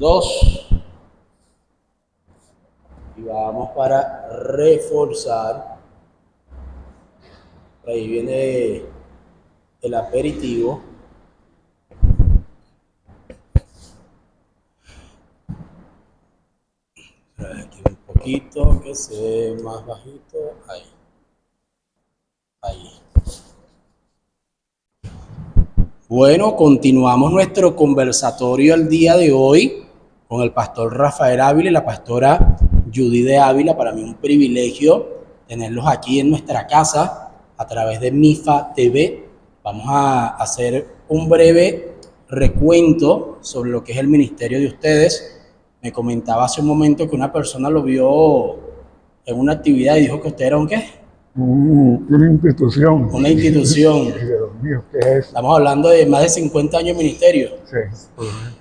2. Y vamos para reforzar. Ahí viene el aperitivo. Aquí un poquito, que se ve más bajito. Ahí. Ahí. Bueno, continuamos nuestro conversatorio el día de hoy con el pastor Rafael Ávila y la pastora Judy de Ávila. Para mí un privilegio tenerlos aquí en nuestra casa a través de MIFA TV. Vamos a hacer un breve recuento sobre lo que es el ministerio de ustedes. Me comentaba hace un momento que una persona lo vio en una actividad y dijo que usted era un ¿qué? Una institución. Una institución. Dios mío, ¿qué es eso? Estamos hablando de más de 50 años de ministerio. Sí.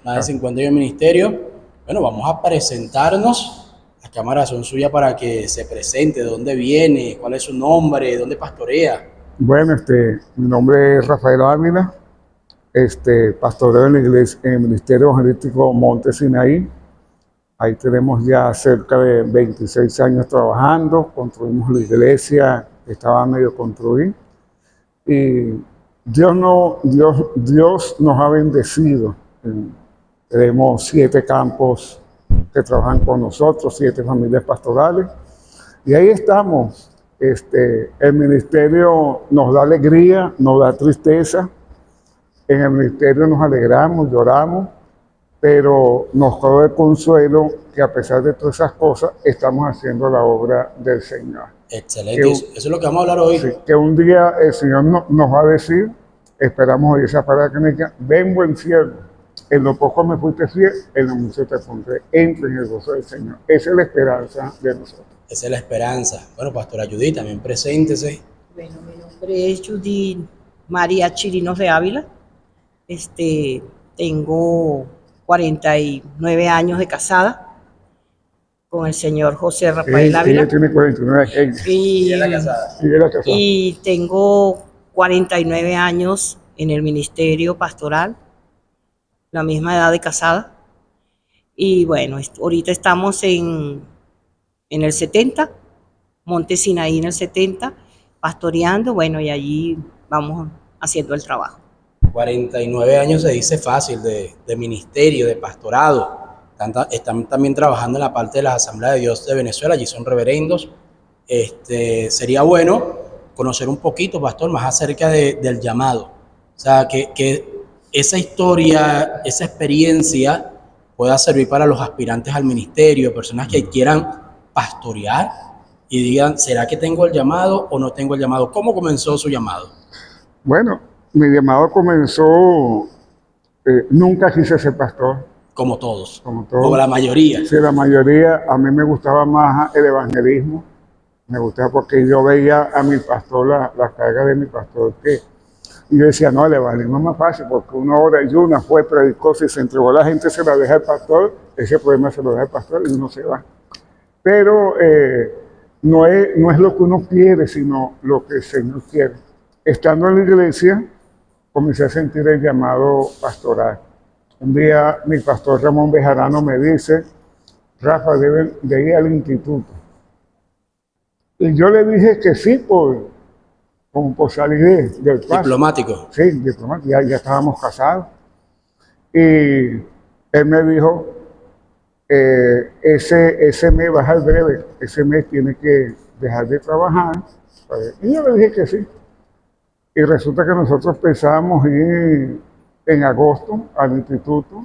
Más de 50 años de ministerio. Bueno, vamos a presentarnos. Las cámaras son suyas para que se presente, de dónde viene, cuál es su nombre, dónde pastorea. Bueno, mi nombre es Rafael Ávila, pastoreo en la iglesia, en el Ministerio Evangelístico Monte Sinaí. Ahí tenemos ya cerca de 26 años trabajando, construimos la iglesia, estaba medio construida. Y Dios nos ha bendecido. Tenemos 7 campos que trabajan con nosotros, 7 familias pastorales. Y ahí estamos. El ministerio nos da alegría, nos da tristeza. En el ministerio nos alegramos, lloramos, pero nos cabe el consuelo que a pesar de todas esas cosas, estamos haciendo la obra del Señor. Excelente, eso es lo que vamos a hablar hoy. Sí, que un día el Señor nos va a decir, esperamos oír esa palabra que me diga, ven buen siervo, en lo poco me fuiste fiel, en lo mucho te pondré, entra en el gozo del Señor. Esa es la esperanza de nosotros. Esa es la esperanza. Bueno, pastora Judy, también preséntese. Bueno, mi nombre es Judy María Chirinos de Ávila. Tengo 49 años de casada con el señor José Rafael Ávila. Ella tiene 49 años. Y era casada. Y tengo 49 años en el ministerio pastoral, la misma edad de casada. Y bueno, ahorita estamos en el 70, Monte Sinaí en el 70, pastoreando, bueno, y allí vamos haciendo el trabajo. 49 años se dice fácil de ministerio, de pastorado. Están también trabajando en la parte de la Asamblea de Dios de Venezuela, allí son reverendos. Sería bueno conocer un poquito, pastor, más acerca del llamado. O sea, que esa historia, esa experiencia pueda servir para los aspirantes al ministerio, personas que quieran pastorear y digan, ¿será que tengo el llamado o no tengo el llamado? ¿Cómo comenzó su llamado? Bueno, mi llamado comenzó, nunca quise ser pastor. Como todos. Como la mayoría. Sí, la mayoría. A mí me gustaba más el evangelismo. Me gustaba porque yo veía a mi pastor, la carga de mi pastor, y yo decía, no, el evangelismo es más fácil porque una hora y una fue, predicó, si se entregó a la gente, se la deja el pastor, ese problema se lo deja el pastor y uno se va. Pero no es lo que uno quiere, sino lo que el Señor quiere. Estando en la iglesia, comencé a sentir el llamado pastoral. Un día mi pastor Ramón Bejarano me dice, Rafa, deben de ir al instituto. Y yo le dije que sí, como por salir del paso. ¿Diplomático? Sí, diplomático, ya estábamos casados. Y él me dijo, ese mes va a ser breve, ese mes tiene que dejar de trabajar. Y yo le dije que sí. Y resulta que nosotros pensábamos ir en agosto al instituto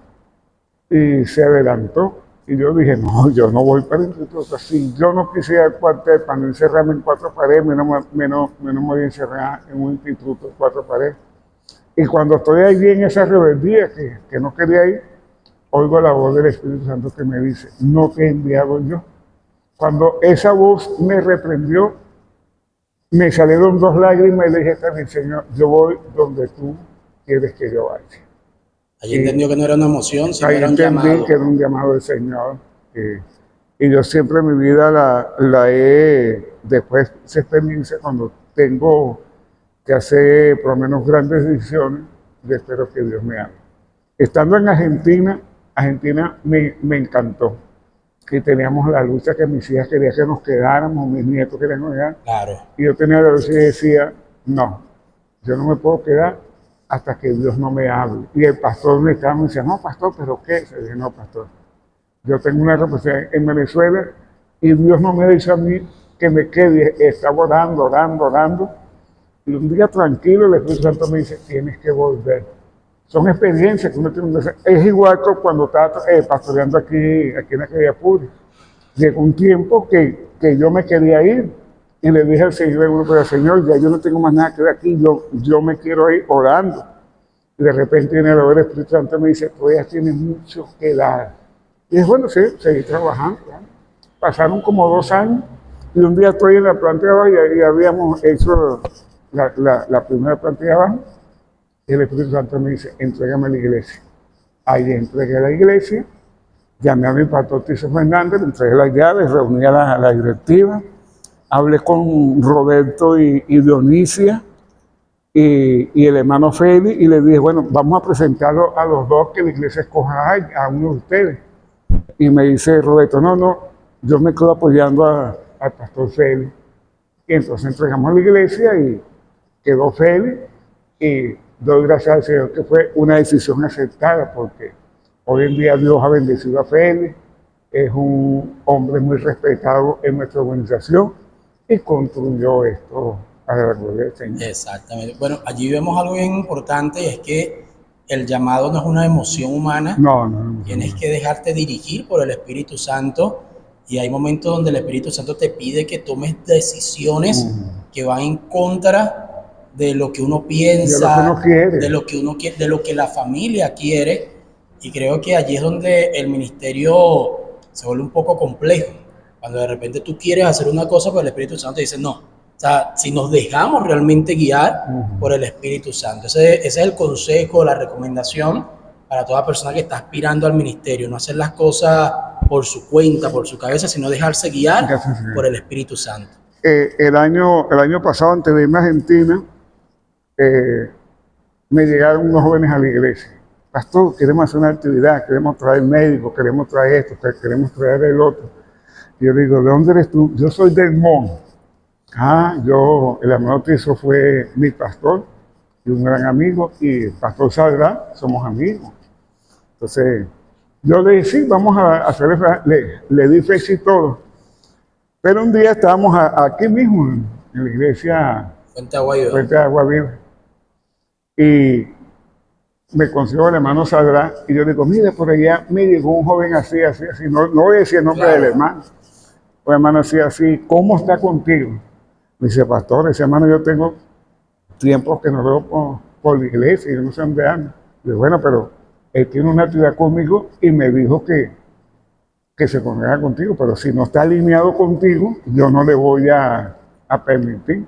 y se adelantó. Y yo dije, no, yo no voy para el instituto. Si yo no quisiera el cuartel para no encerrarme en 4 paredes, menos me voy a encerrar en un instituto en 4 paredes. Y cuando estoy allí en esa rebeldía que no quería ir, oigo la voz del Espíritu Santo que me dice, no te he enviado yo. Cuando esa voz me reprendió, me salieron 2 lágrimas y le dije, está bien, Señor, yo voy donde tú quieres que yo vaya. Allí entendió que no era una emoción, sino ahí era un llamado. Entendí que era un llamado del Señor. Y yo siempre en mi vida después de esa experiencia, cuando tengo que hacer por lo menos grandes decisiones, yo espero que Dios me hable. Estando en Argentina, Argentina me encantó. Y teníamos la lucha que mis hijas querían que nos quedáramos, mis nietos querían que nos quedáramos. Claro. Y yo tenía la lucha y decía, no, yo no me puedo quedar hasta que Dios no me hable. Y el pastor me estaba, me decía, no, pastor, ¿pero qué? Yo dije, no, pastor, yo tengo una representación en Venezuela y Dios no me dice a mí que me quede. Estaba orando. Y un día tranquilo el Espíritu Santo me dice, tienes que volver. Son experiencias que uno tiene que hacer. Es igual que cuando estaba pastoreando aquí en la calle Apure. Llegó un tiempo que yo me quería ir y le dije al Señor, pero Señor, ya yo no tengo más nada que ver aquí, yo me quiero ir orando. Y de repente viene el Espíritu Santo y me dice, tú ya tienes mucho que dar. Y es bueno, sí, seguí trabajando. ¿No? Pasaron como 2 años y un día estoy en la planta de abajo y habíamos hecho la primera planta de abajo. Y el Espíritu Santo me dice, entrégame a la iglesia. Ahí entregué a la iglesia, llamé a mi pastor Tiso Fernández, le entregué las llaves, reuní a la directiva, hablé con Roberto y Dionisia y el hermano Félix y le dije, bueno, vamos a presentarlo a los dos que la iglesia escoja a uno de ustedes. Y me dice Roberto, no, yo me quedo apoyando al pastor Félix. Y entonces entregamos a la iglesia y quedó Félix y doy gracias al Señor que fue una decisión aceptada porque hoy en día Dios ha bendecido a Félix, es un hombre muy respetado en nuestra organización y construyó esto a la gloria del Señor. Exactamente. Bueno, allí vemos algo bien importante y es que el llamado no es una emoción humana. No. Tienes que dejarte dirigir por el Espíritu Santo y hay momentos donde el Espíritu Santo te pide que tomes decisiones que van en contra de lo que uno piensa, de lo que uno quiere, de lo que la familia quiere. Y creo que allí es donde el ministerio se vuelve un poco complejo. Cuando de repente tú quieres hacer una cosa, pero el Espíritu Santo te dice no. O sea, si nos dejamos realmente guiar por el Espíritu Santo. Ese es el consejo, la recomendación para toda persona que está aspirando al ministerio. No hacer las cosas por su cuenta, por su cabeza, sino dejarse guiar por el Espíritu Santo. El año pasado, antes de irme a Argentina, me llegaron unos jóvenes a la iglesia. Pastor, queremos hacer una actividad, queremos traer médicos, queremos traer esto, queremos traer el otro. Y yo digo, ¿de dónde eres tú? Yo soy del MON. El hermano Tiso fue mi pastor y un gran amigo, y el pastor Sadra, somos amigos. Entonces, yo le dije, sí, vamos a hacer, le di fecha y todo. Pero un día estábamos aquí mismo, en la iglesia Fuente de Agua Viva. Y me consiguió el hermano Sadra, y yo le digo, mira, por allá me llegó un joven así. No voy a decir el nombre del hermano. Un hermano así, ¿cómo está contigo? Me dice, pastor, ese hermano yo tengo tiempos que no veo por la iglesia y yo no sé dónde anda. Y yo, bueno, pero él tiene una actividad conmigo y me dijo que se congrega contigo, pero si no está alineado contigo, yo no le voy a permitir.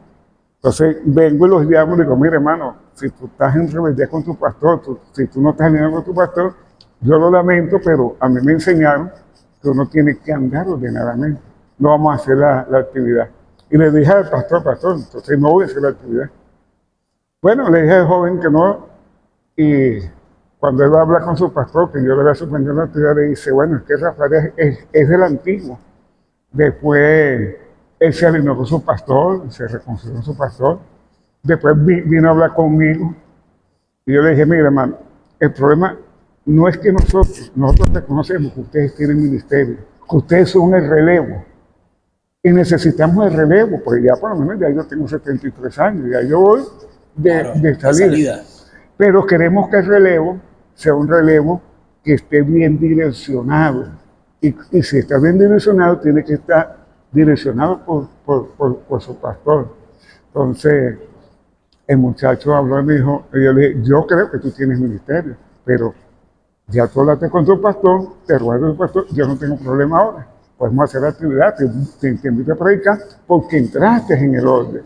Entonces vengo y los llamo y digo, mire hermano, si tú estás en rebeldía con tu pastor, si tú no estás alineado con tu pastor, yo lo lamento, pero a mí me enseñaron que uno tiene que andar ordenadamente. No vamos a hacer la actividad. Y le dije al pastor, entonces no voy a hacer la actividad. Bueno, le dije al joven que no, y cuando él va a hablar con su pastor, que yo le voy a suspender la actividad, le dice, bueno, es que Rafael es del antiguo. Después él se alineó con su pastor, se reconcilió con su pastor. Después vino a hablar conmigo, y yo le dije, mira hermano, el problema no es que nosotros reconocemos que ustedes tienen ministerio, que ustedes son el relevo. Y necesitamos el relevo, porque ya por lo menos ya yo tengo 73 años, ya yo voy de salida. Pero queremos que el relevo sea un relevo que esté bien direccionado. Y si está bien direccionado, tiene que estar direccionado por su pastor. Entonces, el muchacho habló y me dijo, yo le dije, yo creo que tú tienes ministerio, pero ya tú hablaste con tu pastor, te ruego tu pastor, yo no tengo problema ahora. Podemos hacer la actividad, te invito a predicar porque entraste en el orden.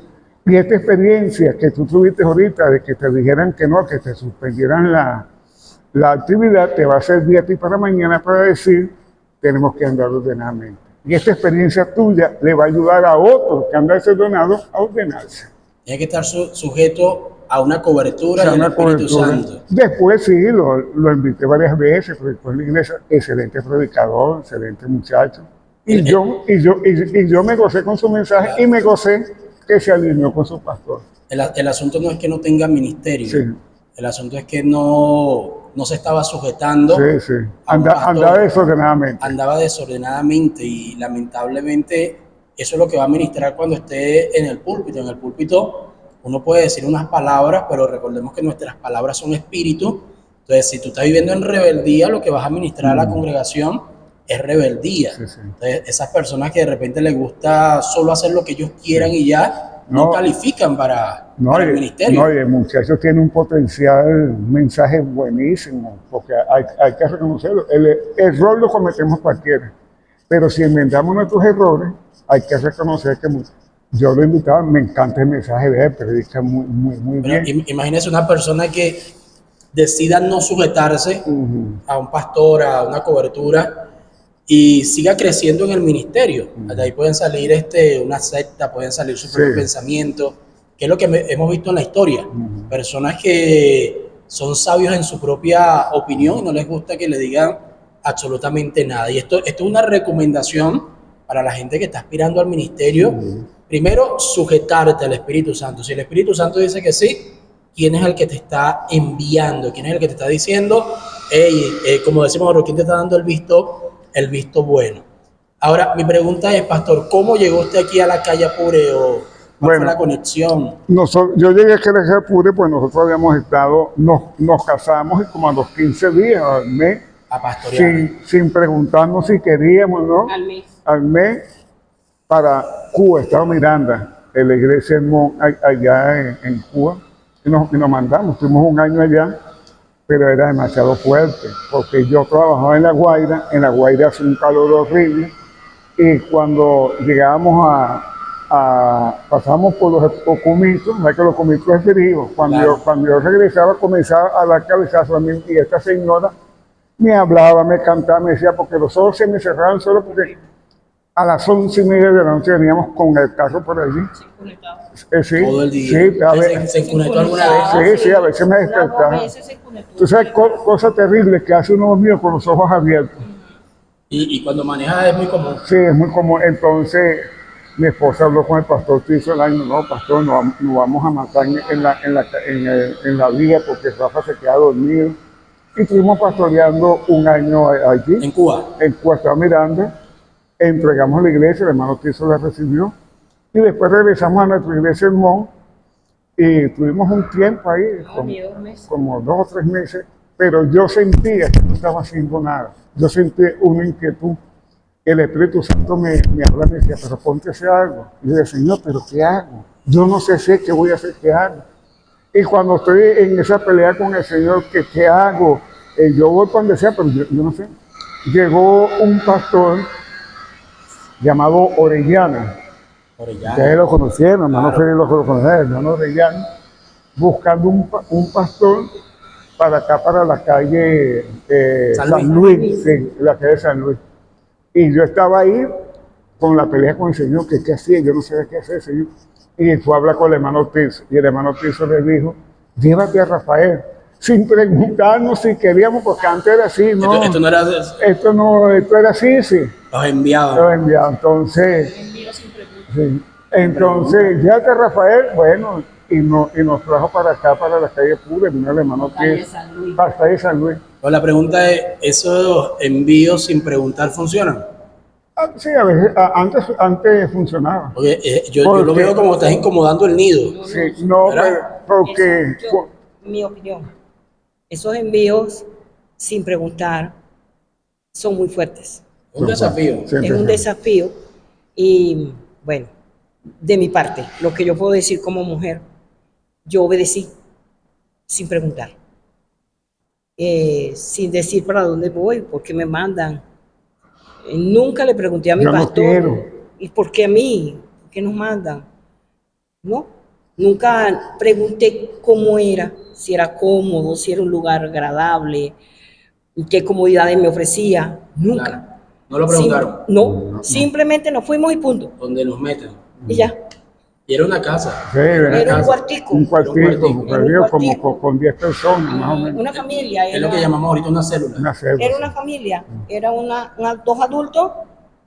Y esta experiencia que tú tuviste ahorita de que te dijeran que no, que te suspendieran la actividad, te va a servir a ti para mañana para decir, tenemos que andar ordenadamente. Y esta experiencia tuya le va a ayudar a otros que andan desordenados a ordenarse. Tiene que estar sujeto a una cobertura sea del una Espíritu cobertura. Santo. Después sí, lo invité varias veces, predicó en la iglesia, excelente predicador, excelente muchacho. Y yo me gocé con su mensaje y me gocé que se alineó con su pastor. El asunto no es que no tenga ministerio, Sí, el asunto es que no se estaba sujetando sí, sí. a un pastor. Andaba desordenadamente. Andaba desordenadamente y lamentablemente eso es lo que va a ministrar cuando esté en el púlpito. En el púlpito uno puede decir unas palabras, pero recordemos que nuestras palabras son espíritu. Entonces, si tú estás viviendo en rebeldía, lo que vas a ministrar a la congregación es rebeldía. Sí, sí. Entonces, esas personas que de repente les gusta solo hacer lo que ellos quieran y ya, no califican para el ministerio. No, y el muchacho tiene un potencial, un mensaje buenísimo, porque hay que reconocerlo. El error lo cometemos cualquiera, pero si enmendamos nuestros errores, hay que reconocer que yo lo invitaba, me encanta el mensaje de él, predica muy Pero bien. imagínese una persona que decida no sujetarse a un pastor, a una cobertura y siga creciendo en el ministerio. De ahí pueden salir una secta, pueden salir sus propios pensamientos, que es lo que hemos visto en la historia. Personas que son sabios en su propia opinión y no les gusta que le digan absolutamente nada. Y esto es una recomendación para la gente que está aspirando al ministerio. Primero, sujetarte al Espíritu Santo. Si el Espíritu Santo dice que sí, ¿quién es el que te está enviando? ¿Quién es el que te está diciendo, hey, como decimos, ¿quién te está dando el visto bueno? Ahora, mi pregunta es, pastor, ¿cómo llegó usted aquí a la calle Apure o cuál fue la conexión? Yo llegué aquí a la calle Apure, pues nosotros habíamos estado, nos casamos y como a los 15 días, al mes, A pastorear. sin preguntarnos si queríamos, ¿no? Al mes, para Cuba, Estado Miranda, en la iglesia allá en Cuba, y nos mandamos, estuvimos un año allá, pero era demasiado fuerte, porque yo trabajaba en La Guaira hace un calor horrible, y cuando llegábamos pasamos por los comitos, no es que los comitos es frío, cuando yo regresaba comenzaba a dar cabezazo a mí, y esta señora me hablaba, me cantaba, me decía, porque los ojos se me cerraban solo porque a las 11:30 de la noche veníamos con el carro por allí. Sí, Todo el día. Sí, ¿Se conectó alguna vez? Sí, a veces me despertaba. Tú sabes, cosas terribles que hace uno mío con los ojos abiertos. Y cuando maneja es muy común. Sí, es muy común. Entonces, mi esposa habló con el pastor Tiso el año, no, pastor, nos vamos a matar en la vía porque Rafa se queda dormido. Y estuvimos pastoreando un año allí. ¿En Cuba? En Cuba, Estado Miranda. Entregamos la iglesia, el hermano Tiso la recibió. Y después regresamos a nuestra iglesia en Mon. Y tuvimos un tiempo ahí, como 2 o 3 meses. Pero yo sentía que no estaba haciendo nada. Yo sentí una inquietud. El Espíritu Santo me habla y me decía, pero ponte a hacer algo. Y yo decía, Señor, ¿pero qué hago? Yo no sé qué voy a hacer, qué hago. Y cuando estoy en esa pelea con el Señor, ¿qué hago? Yo voy para donde sea, pero yo no sé. Llegó un pastor llamado Orellana. Ustedes lo conocieron, hermano Félix lo conocieron, hermano Orellana, buscando un pastor para acá, para la calle San Luis, sí, la calle San Luis. Y yo estaba ahí con la pelea con el Señor, que qué hacía, yo no sabía qué hacer, Señor. Y fue a hablar con el hermano Tiso, y el hermano Tiso le dijo, llévate a Rafael, sin preguntarnos si queríamos, porque antes era así, ¿no? Esto no era... Esto era así, sí. Los enviaban. Los enviaban, entonces... Sí. Entonces, llévate a Rafael, bueno, y nos trajo para acá, para la calle Pura, vino el hermano Tiso, para la calle San Luis. Pero la pregunta es, ¿esos envíos sin preguntar funcionan? Sí, a veces, antes funcionaba. Porque yo lo veo como estás incomodando el nido. Sí, no, porque... Mi opinión, esos envíos sin preguntar son muy fuertes. Un desafío. Es un desafío y, bueno, de mi parte, lo que yo puedo decir como mujer, yo obedecí sin preguntar. Sin decir para dónde voy, por qué me mandan. Nunca le pregunté a mi pastor, ¿y por qué a mí? ¿Por qué nos mandan? No, nunca pregunté cómo era, si era cómodo, si era un lugar agradable, qué comodidades me ofrecía, nunca. Claro. ¿No lo preguntaron? No, simplemente nos fuimos y punto. Donde nos meten. Y ya. Y era una casa. Sí, Era un cuartico. un cuartico, Era un perdido, como cuartico. con 10 personas, más o menos. Una familia. Es lo que llamamos ahorita una célula. Una celda, Era sí. una familia. Era dos adultos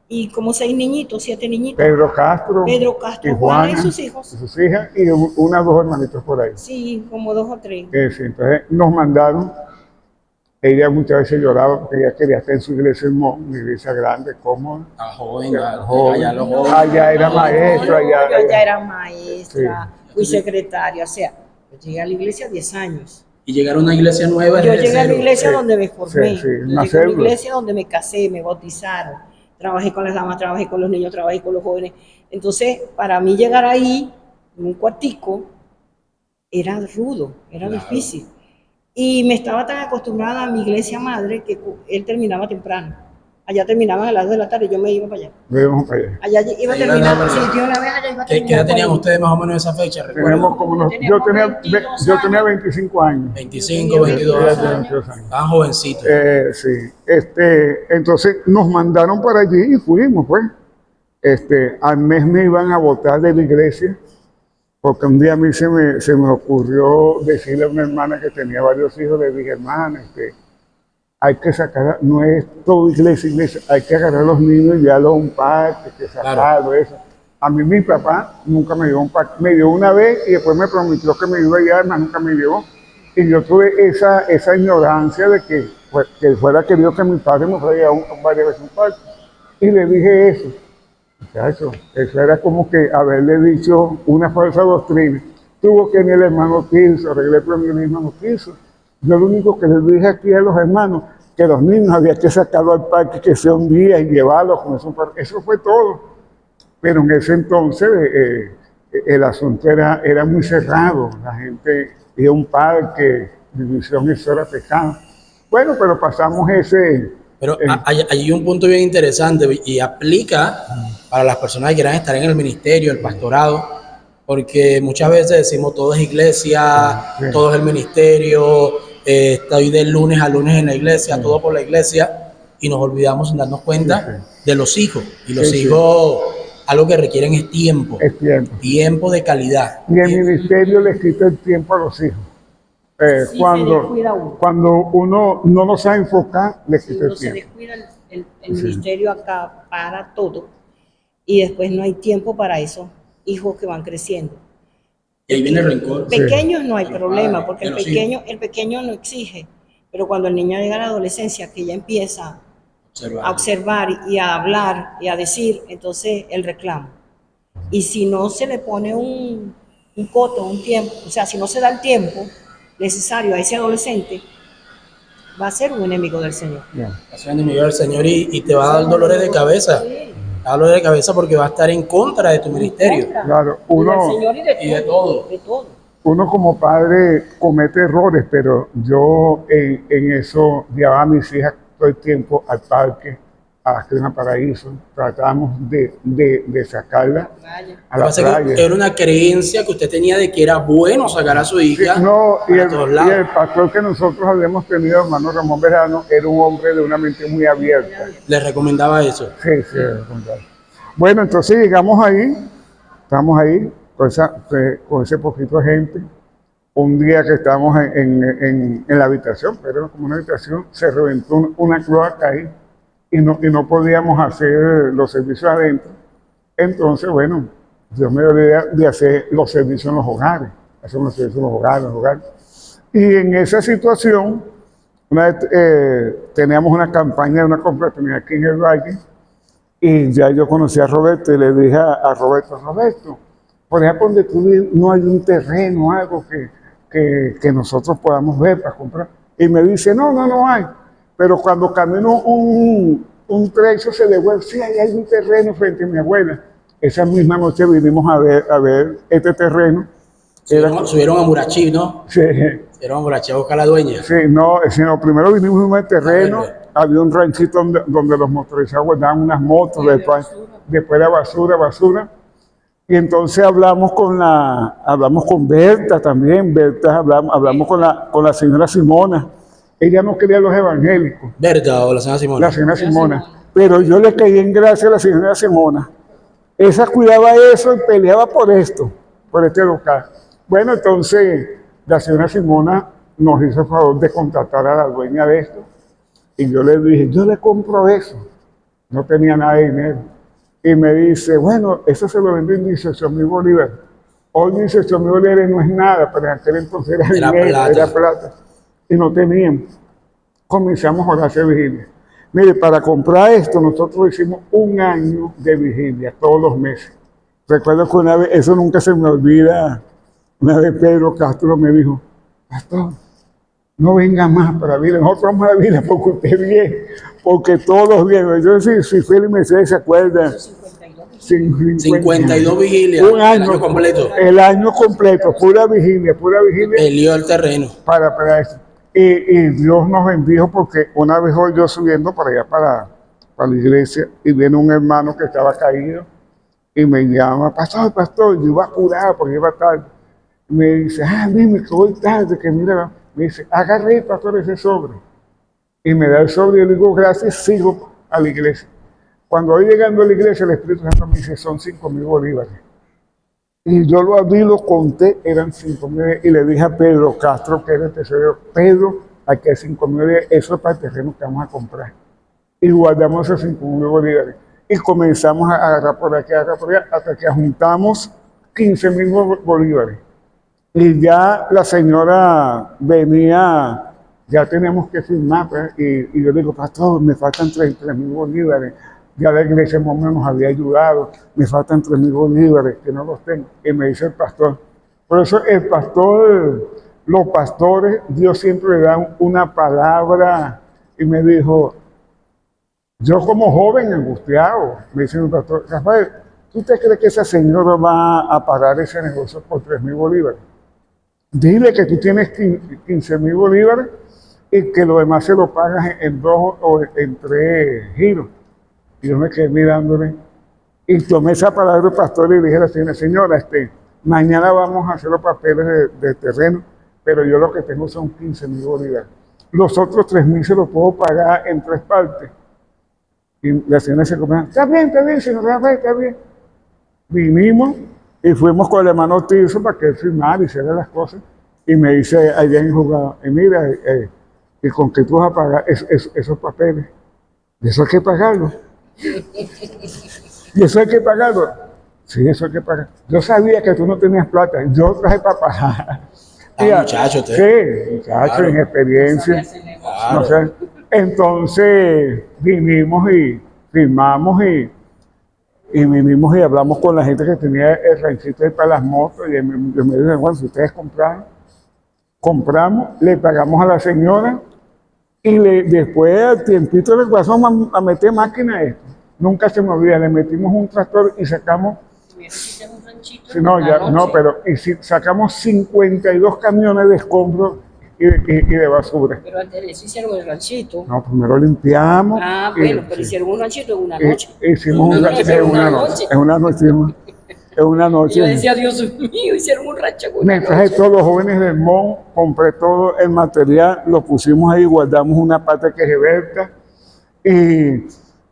y como 6 niñitos, 7 niñitos. Pedro Castro, Pedro y Juana y Juana, sus hijos. y sus hijas, y unas 2 hermanitos por ahí. Sí, como 2 o 3. Sí, entonces nos mandaron. Ella muchas veces lloraba porque ella quería estar en su iglesia, una iglesia grande, cómoda. A joven, Joven. allá los jóvenes. Allá era maestra, Yo allá ya era maestra, Sí. fui secretaria, o sea, yo llegué a la iglesia 10 años. Y llegar a una iglesia nueva. Yo desde llegué a la cero. iglesia Sí, donde me formé, sí, yo una llegué a la célula. iglesia donde me casé, me bautizaron, trabajé con las damas, trabajé con los niños, trabajé con los jóvenes. Entonces, para mí llegar ahí, en un cuartico, era rudo, era Claro. difícil. Y me estaba tan acostumbrada a mi iglesia madre que él terminaba temprano. Allá terminaban a las 2 de la tarde, yo me iba para allá. Vivimos para allá. Allá iba a Se iban terminar, para allá. sí, de una vez allá iba a ¿Qué terminar. edad tenían cuando- ustedes más o menos en esa fecha? Tenemos ¿Recuerdan? como unos, Teníamos yo tenía 22 25 años. 25, 22 Ella años. tenía 22 años. Estaban jovencitos. Sí, entonces nos mandaron para allí y fuimos, pues. Al mes me iban a votar de la iglesia, porque un día a mí se me ocurrió decirle a una hermana que tenía varios hijos, le dije, hermana, hay que sacar, no es todo iglesia, hay que agarrar a los niños y llevarlos a un parque, que sacarlo, eso. A mí mi papá nunca me llevó a un parque, me llevó una vez y después me prometió que me iba a llevar, más nunca me llevó. Y yo tuve esa ignorancia de que fuera querido que mi padre me fuera a llevar varias veces a un parque. Y le dije eso. Muchacho, eso era como que haberle dicho una falsa doctrina. Tuvo que venir el hermano Tirso, arreglé el problema del hermano Tirso. Yo lo único que les dije aquí a los hermanos, que los niños había que sacarlos al parque, que sea un día y llevarlos con eso. Eso fue todo. Pero en ese entonces el asunto era muy cerrado. La gente iba a un parque, división, eso era pecado. Bueno, pero pasamos ese... Pero hay un punto bien interesante y aplica para las personas que quieran estar en el ministerio, el pastorado, porque muchas veces decimos todo es iglesia, Sí. todo es el ministerio, estoy de lunes a lunes en la iglesia, todo por la iglesia, y nos olvidamos sin darnos cuenta de los hijos. Y los Sí, hijos, algo que requieren es tiempo, Es tiempo. tiempo de calidad. Y el ministerio le quita el tiempo a los hijos. Sí, se descuida uno. Cuando uno no lo sabe enfocar, le Si quita uno el se tiempo. descuida, el ministerio acá para todo y después no hay tiempo para esos hijos que van creciendo. Y ahí viene el rencor. Pequeños no hay El problema, padre, porque de los hijos. el pequeño no exige, pero cuando el niño llega a la adolescencia, que ya empieza a observar y a hablar y a decir, entonces el reclamo. Y si no se le pone un coto, un tiempo, o sea, si no se da el tiempo necesario a ese adolescente, va a ser un enemigo del Señor. Vas a enemigo del Señor y te va a dar dolores de cabeza. Sí. Te va a dar dolores de cabeza porque va a estar en contra de tu ministerio. Claro, Y del Señor y de todo. De todo. uno como padre comete errores, pero yo en eso llevaba a mis hijas todo el tiempo al parque, a la Crema Paraíso. Tratamos de sacarla a la Lo que pasa es que playa. era una creencia que usted tenía de que era bueno sacar a su hija No, y para todos lados. el pastor que nosotros habíamos tenido, hermano Ramón Verano, era un hombre de una mente muy abierta. Le recomendaba eso. Sí, sí, bueno, entonces llegamos ahí, estamos ahí con ese poquito de gente. Un día que estábamos en la habitación, pero era como una habitación, se reventó una cloaca ahí y no podíamos hacer los servicios adentro. Entonces, bueno, Dios me dio la idea de hacer los servicios en los hogares, hacer los servicios en los hogares. Y en esa situación, una vez teníamos una campaña de una confraternidad aquí en el Valle, y ya yo conocí a Roberto y le dije a Roberto, por ejemplo, donde tú vives, no hay un terreno, algo que nosotros podamos ver para comprar. Y me dice, no hay. Pero cuando camino un trecho se devuelve, sí, ahí hay un terreno frente a mi abuela. Esa misma noche vinimos a ver este terreno. Subieron a Murachí, ¿no? Sí, Subieron a Murachí a buscar a la dueña. sí, sino primero vinimos a un terreno, había un ranchito donde los motorizados guardaban unas motos, después era basura. Y entonces hablamos con Berta también, hablamos con la señora Simona. Ella no quería los evangélicos, ¿Verdad? O la señora Simona. la señora Simona. Pero yo le caí en gracia a la señora Simona. Esa cuidaba eso y peleaba por esto, por este local. Bueno, entonces la señora Simona nos hizo el favor de contratar a la dueña de esto y yo le dije, yo le compro eso. No tenía nada de dinero. Y me dice, bueno, eso se lo vendo en 18.000 bolívares. Hoy 18.000 bolívares no es nada, pero en aquel entonces era dinero, plata. era plata. Y no teníamos. Comenzamos a hacer vigilia. Mire, para comprar esto, nosotros hicimos 1 año de vigilia, todos los meses. Recuerdo que una vez, eso nunca se me olvida, una vez Pedro Castro me dijo, pastor, no venga más para Vila, nosotros vamos a la Vila porque usted viene, porque todos los viernes, yo si Félix Mercedes se acuerda, 52 vigilias, un año, el año completo. El año completo, pura vigilia. Peleó el terreno. Para eso. Y Dios nos bendijo porque una vez hoy yo subiendo para allá, para la iglesia, y viene un hermano que estaba caído y me llama, pastor, yo iba apurado porque iba tarde. Y me dice, dime que voy tarde, que mira, me dice, agarré, pastor, ese sobre. Y me da el sobre y yo le digo, gracias, sigo a la iglesia. Cuando voy llegando a la iglesia, el Espíritu Santo me dice, son 5.000 bolívares. Y yo lo abrí, lo conté, eran 5.000, y le dije a Pedro Castro, que era el tesorero, Pedro, aquí hay 5.000, eso es para el terreno que vamos a comprar. Y guardamos esos 5.000 bolívares. Y comenzamos a agarrar por aquí, hasta que juntamos 15.000 bolívares. Y ya la señora venía, ya teníamos que firmar, pues, y yo le digo, pastor, me faltan 33.000 bolívares. Ya la iglesia más o menos nos había ayudado, me faltan 3.000 bolívares, que no los tengo. Y me dice el pastor. Por eso el pastor, los pastores, Dios siempre le da una palabra. Y me dijo, yo como joven angustiado, me dice el pastor, Rafael, ¿tú te crees que esa señora va a parar ese negocio por 3.000 bolívares? Dile que tú tienes 15.000 bolívares y que lo demás se lo pagas en 2 o en 3 giros. Y yo me quedé mirándole y tomé esa palabra del pastor y le dije a la señora, mañana vamos a hacer los papeles de terreno, pero yo lo que tengo son 15.000 bolívares. Los otros 3.000 se los puedo pagar en 3 partes. Y la señora se comió, está bien, señor Rafael, está bien. Vinimos y fuimos con el hermano Tirso para que él firmara y hiciera las cosas. Y me dice allá en el juzgado, mira, ¿y con qué tú vas a pagar esos papeles? ¿Y eso hay que pagarlo? ¿Y eso hay que pagarlo? Sí, eso hay que pagar. Yo sabía que tú no tenías plata, yo traje para pagar. Muchacho, sí, muchacho, en experiencia. Claro. No sé. Entonces vinimos y firmamos y vinimos y hablamos con la gente que tenía el ranchito para las motos y me dijeron, bueno, si ustedes compramos, le pagamos a la señora y después al tiempito le pasamos a meter máquina a esto. Nunca se me olvida, le metimos un tractor y sacamos, sacamos 52 camiones de escombros y de basura. Pero antes de eso hicieron el ranchito. No, primero limpiamos. Pero hicieron un ranchito en una noche. Hicimos un ranchito en una noche. En una noche. Yo decía, Dios mío, hicieron un rancho en una Me traje noche. todos los jóvenes del MON, compré todo el material, lo pusimos ahí, guardamos una parte que es Berta y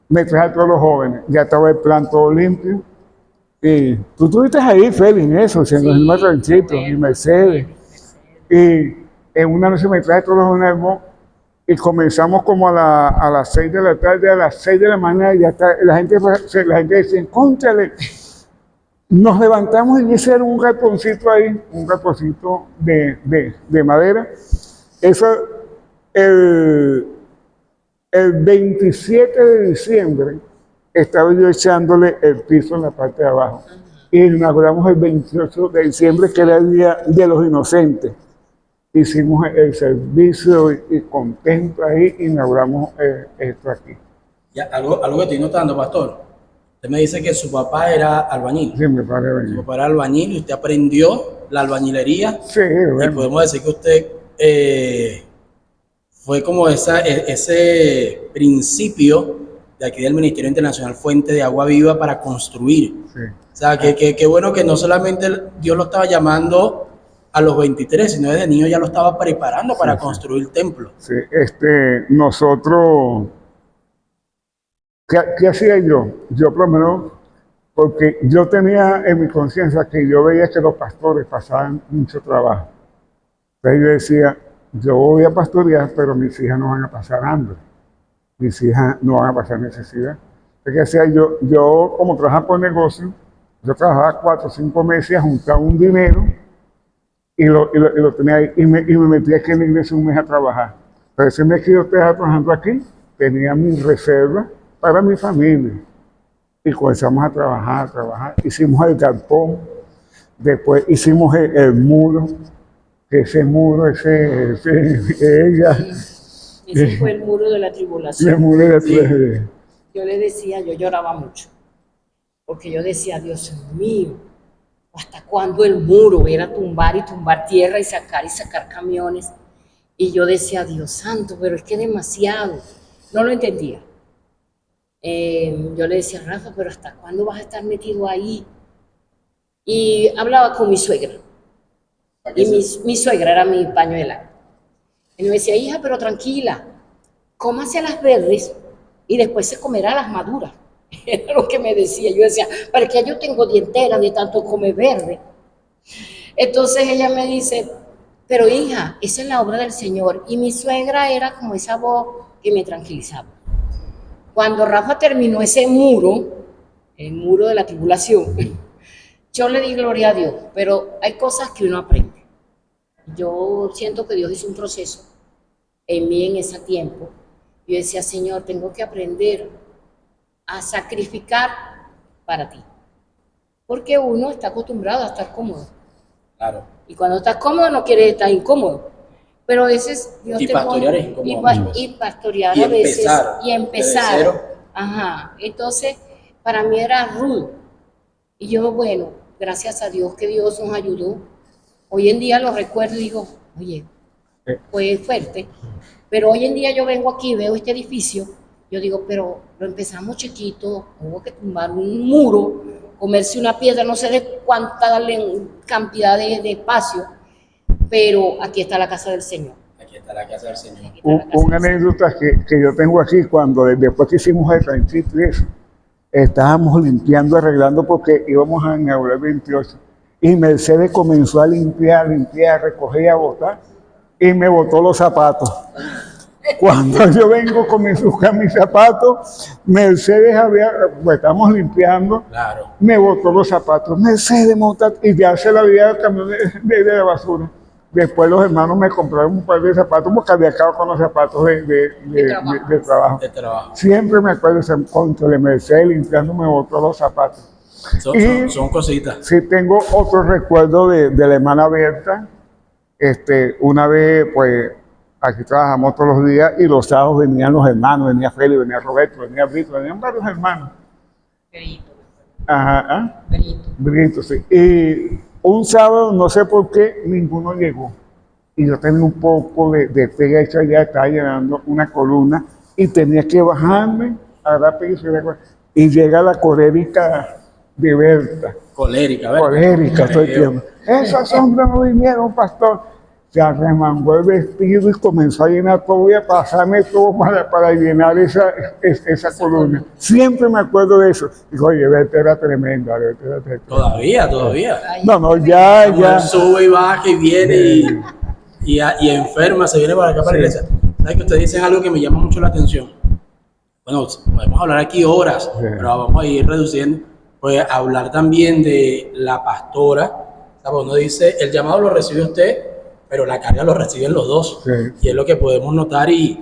me traje a todos los jóvenes. Ya estaba el plan todo limpio. Y tú estuviste ahí, Félix, en eso, en los mismos ranchitos, y Mercedes. Y en una noche me traje a todos los jóvenes del MON y comenzamos como a las 6 de la tarde, a las 6 de la mañana, ya está, la gente decía, cónchale. Nos levantamos y hicieron un galponcito ahí, un galponcito de madera. Eso, el 27 de diciembre, estaba yo echándole el piso en la parte de abajo. Y inauguramos el 28 de diciembre, que era el Día de los Inocentes. Hicimos el servicio y contento ahí, inauguramos esto aquí. Ya, algo que estoy notando, pastor. Usted me dice que su papá era albañil. Sí, me parece Su papá era albañil y usted aprendió la albañilería. Sí, bueno. Y podemos decir que usted fue como ese principio de aquí del Ministerio Internacional Fuente de Agua Viva para construir. Sí. O sea, que bueno que no solamente Dios lo estaba llamando a los 23, sino desde niño ya lo estaba preparando para construir templos. Sí, nosotros... ¿Qué hacía yo? Yo por lo menos porque yo tenía en mi conciencia que yo veía que los pastores pasaban mucho trabajo. Entonces yo decía, yo voy a pastorear, pero mis hijas no van a pasar hambre, mis hijas no van a pasar necesidad. Entonces decía yo como trabajaba por negocio, yo trabajaba 4 o 5 meses, juntaba un dinero y lo tenía ahí, y me metí aquí en la iglesia un mes a trabajar. Pero ese mes que yo estaba trabajando aquí, tenía mi reserva para mi familia. Y comenzamos a trabajar. Hicimos el galpón, después hicimos el muro, que ese muro, ella. Ese fue el muro de la tribulación. El muro de Sí. Yo le decía, yo lloraba mucho, porque yo decía, Dios mío, ¿hasta cuándo el muro? Era tumbar y tumbar tierra y sacar camiones. Y yo decía, Dios santo, pero es que demasiado. No lo entendía. Yo le decía, Rafa, pero ¿hasta cuándo vas a estar metido ahí? Y hablaba con mi suegra. Y mi suegra era mi pañuela. Y me decía, hija, pero tranquila, cómase las verdes y después se comerá las maduras. Era lo que me decía. Yo decía, ¿para qué yo tengo dientera de tanto comer verde? Entonces ella me dice, pero hija, esa es la obra del Señor. Y mi suegra era como esa voz que me tranquilizaba. Cuando Rafa terminó ese muro, el muro de la tribulación, yo le di gloria a Dios, pero hay cosas que uno aprende. Yo siento que Dios hizo un proceso en mí en ese tiempo. Yo decía, Señor, tengo que aprender a sacrificar para ti. Porque uno está acostumbrado a estar cómodo. Claro. Y cuando estás cómodo no quiere estar incómodo. Pero a veces Dios y te pastorear pone, es incómodo. y pastorear Y a veces empezar, y empezar. desde cero. Ajá. Entonces, para mí era rudo. Y yo, bueno, gracias a Dios que Dios nos ayudó. Hoy en día lo recuerdo y digo, oye, fue fuerte. Pero hoy en día yo vengo aquí, veo este edificio, yo digo, pero lo empezamos chiquito, hubo que tumbar un muro, comerse una piedra, no sé de cuánta cantidad de espacio, pero aquí está la casa del Señor. Aquí está la casa del Señor. Una anécdota que yo tengo aquí, cuando después que hicimos el ranchito y eso, estábamos limpiando, arreglando porque íbamos a inaugurar el 28. Y Mercedes comenzó a limpiar, recoger y a botar, y me botó los zapatos. Cuando yo vengo con mis zapatos, Mercedes pues estamos limpiando, Claro. me botó los zapatos. Mercedes monta y ya se la había el camión de la basura. Después los hermanos me compraron un par de zapatos porque había acabado con los zapatos de trabajo. De trabajo. Siempre me acuerdo de contra de Mercedes limpiando, me botó los zapatos. Son cositas. Sí, tengo otro recuerdo de la hermana Berta. Una vez, pues, aquí trabajamos todos los días y los sábados venían los hermanos, venía Félix, venía Roberto, venía Brito, venían varios hermanos. Brito. Ajá, Brito. Brito, sí. Y un sábado, no sé por qué, ninguno llegó. Y yo tenía un poco de pega hecha allá, estaba llenando una columna y tenía que bajarme a dar piso y llega la colérica de Berta. Colérica, ¿verdad? Colérica todo el tiempo. Esos hombres no vinieron, pastor. Se arremangó el vestido y comenzó a llenar todo y a pasarme todo para llenar esa columna. Siempre me acuerdo de eso. Digo, oye, Berta era tremenda. Todavía. No, ya. Sube y baja y viene y enferma, se viene para acá, para la iglesia. ¿Sabes que ustedes dicen algo que me llama mucho la atención? Bueno, podemos hablar aquí horas, pero vamos a ir reduciendo. Pues hablar también de la pastora. ¿Sabes? Uno dice, el llamado lo recibe usted, pero la carga lo reciben los dos. Sí. Y es lo que podemos notar y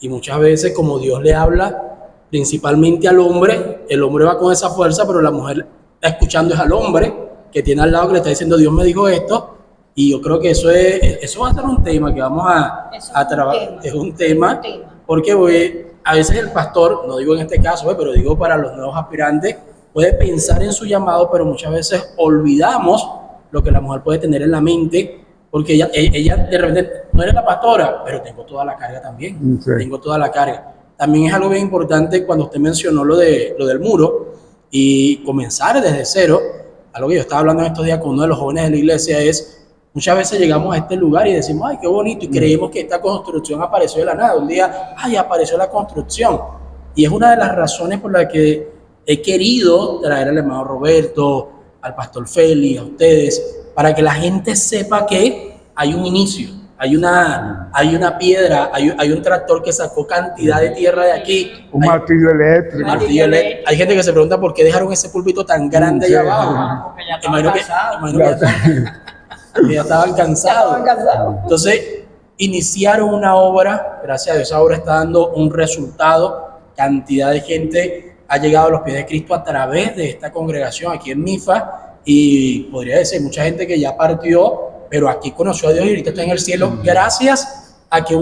muchas veces como Dios le habla principalmente al hombre, el hombre va con esa fuerza, pero la mujer está escuchando es al hombre que tiene al lado que le está diciendo, Dios me dijo esto, y yo creo que eso va a ser un tema que vamos a trabajar. Es un tema, porque a veces el pastor, no digo en este caso, pero digo para los nuevos aspirantes, puede pensar en su llamado, pero muchas veces olvidamos lo que la mujer puede tener en la mente, porque ella de repente no eres la pastora, pero tengo toda la carga también. Sí. Tengo toda la carga. También es algo bien importante cuando usted mencionó lo del muro y comenzar desde cero. Algo que yo estaba hablando en estos días con uno de los jóvenes de la iglesia es, muchas veces llegamos a este lugar y decimos, ay, qué bonito, y creemos que esta construcción apareció de la nada. Un día, ay, apareció la construcción. Y es una de las razones por las que he querido traer al hermano Roberto, al pastor Félix, a ustedes, para que la gente sepa que hay un inicio, hay una piedra, hay un tractor que sacó cantidad de tierra de aquí. Un martillo eléctrico. Hay gente que se pregunta por qué dejaron ese púlpito tan grande allá abajo. Porque ya estaban cansados. Que ya estaban cansados. Entonces, iniciaron una obra, gracias a Dios, esa obra está dando un resultado. Cantidad de gente ha llegado a los pies de Cristo a través de esta congregación aquí en Nifa, y podría decir mucha gente que ya partió, pero aquí conoció a Dios y ahorita está en el cielo, gracias a que